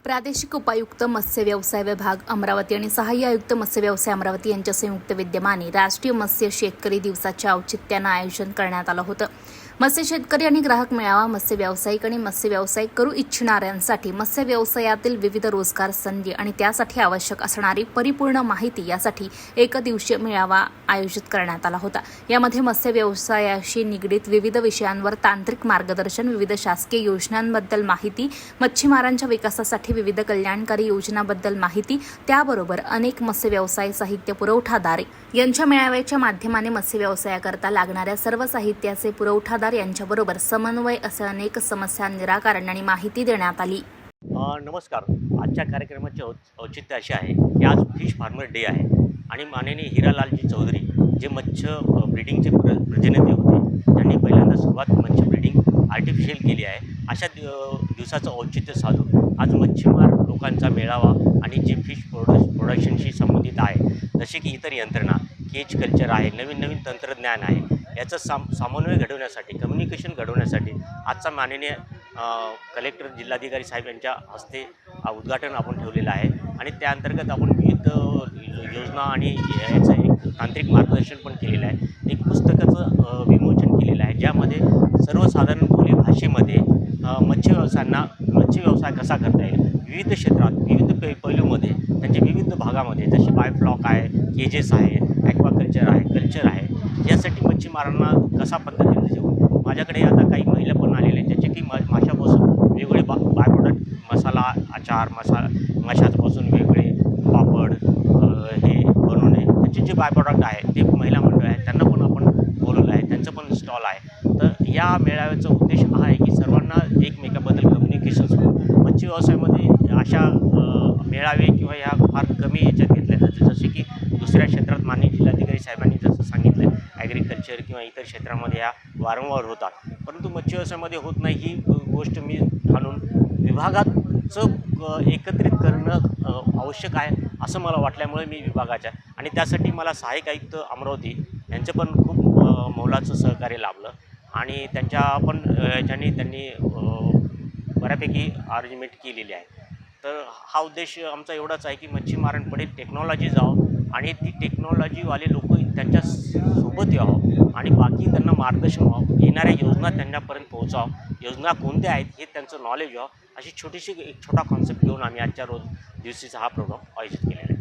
प्रादेशिक उपायुक्त मत्स्य व्यवसाय विभाग अमरावती आणि सहाय्य आयुक्त मत्स्य व्यवसाय अमरावती यांच्या संयुक्त विद्यमाने राष्ट्रीय मत्स्य शेतकरी दिवसाच्या औचित्यानं आयोजन करण्यात आलं होतं। मत्स्य शेतकरी आणि ग्राहक मेळावा मत्स्य व्यावसायिक आणि मत्स्य व्यवसाय करू इच्छिणाऱ्यांसाठी मत्स्य व्यवसायातील विविध रोजगार संधी आणि त्यासाठी आवश्यक असणारी परिपूर्ण माहिती यासाठी एकदिवसीय मेळावा आयोजित करण्यात आला होता। यामध्ये मत्स्य व्यवसायाशी निगडीत विविध विषयांवर तांत्रिक मार्गदर्शन, विविध शासकीय योजनांबद्दल माहिती, मच्छीमारांच्या विकासासाठी विविध कल्याणकारी योजनांबद्दल माहिती, त्याबरोबर अनेक मत्स्य व्यवसाय साहित्य पुरवठादार यांच्या मेळाव्याच्या माध्यमाने मत्स्य व्यवसायाकरता लागणाऱ्या सर्व साहित्याचे पुरवठादार यांच्याबरोबर समन्वय असे अनेक समस्या निराकरण आणि माहिती देण्यात आली। नमस्कार। आजच्या कार्यक्रमाचे औचित्य असे आहे की आज फिश फार्मर डे आहे आणि माननीय हिरालालजी चौधरी जे मत्स्य ब्रीडिंगचे प्रतिनिधी होते, त्यांनी पहिल्यांदा सुरुवात मत्स्य ब्रीडिंग आर्टिफिशियल केली आहे। अशा दिवसाचं औचित्य साधून आज मच्छीमार लोकांचा मेळावा आणि जे फिश प्रोडक्शनशी संबंधित आहे, जसे की इतर यंत्रणा, केज कल्चर आहे, नवीन तंत्रज्ञान आहे, याचं समन्वय घडवण्यासाठी, कम्युनिकेशन घडवण्यासाठी आजचा माननीय कलेक्टर जिल्हाधिकारी साहेब यांच्या हस्ते उद्घाटन आपण ठेवलेलं आहे आणि त्या अंतर्गत आपण विविध योजना आणि याचं एक तांत्रिक मार्गदर्शन पण केलेलं आहे। एक पुस्तकाचं विमोचन केलेलं आहे, ज्यामध्ये सर्वसाधारण बोली भाषेमध्ये मत्स्य व्यवसाय कसा करता येईल, विविध क्षेत्रात विविध पैलूमध्ये त्यांच्या विविध भागामध्ये, जसे बायफ्लॉक आहे, केजेस आहे, ॲक्वाकल्चर आहे, कल्चर आहे, यासाठी मच्छीमारांना कसा पद्धतीने देऊ। माझ्याकडे आता काही महिला पण आलेले आहेत, ज्याचे की माशापासून वेगवेगळे बाय प्रोडक्ट, मसाला, आचार, माशापासून वेगळे पापड हे बनवणे, त्याचे जे बाय प्रोडक्ट आहे ते महिला मंडळ आहेत, त्यांना पण आपण बोलवलं आहे, त्यांचं पण स्टॉल आहे। तर या मेळाव्याचा उद्देश हा आहे की सर्वांना एकमेकाबद्दल कम्युनिकेशन होईल। मत्स्य व्यवसायामध्ये अशा मेळावे किंवा ह्या फार कमी याच्यात घेतल्या जातात, जसे की दुसऱ्या क्षेत्रात माननीय जिल्हाधिकारी साहेबांनी जसं सांगितलं, ॲग्रिकल्चर किंवा इतर क्षेत्रामध्ये या वारंवार होतात, परंतु मत्स्य व्यवसायामध्ये होत नाही। ही गोष्ट मी ठाणून विभागाचं एकत्रित करणं आवश्यक आहे असं मला वाटल्यामुळे मी विभागाच्या आणि त्यासाठी मला सहाय्यक आयुक्त अमरावती यांचं पण खूप मोलाचं सहकार्य लाभलं आणि त्यांच्या पण याच्याने त्यांनी बऱ्यापैकी अरेंजमेंट केलेली आहे। तर हा उद्देश आमचा एवढाच आहे की मच्छीमारांकडे टेक्नॉलॉजी जावं आणि ती टेक्नॉलॉजीवाले लोक त्यांच्या सोबत यावं आणि बाकी त्यांना मार्गदर्शन व्हावं, येणाऱ्या योजना त्यांच्यापर्यंत पोहोचावं, योजना कोणत्या आहेत हे त्यांचं नॉलेज व्हावं, अशी छोटीशी एक छोटा कॉन्सेप्ट घेऊन आम्ही आजच्या दिवशीचा हा प्रोग्राम आयोजित केलेला आहे।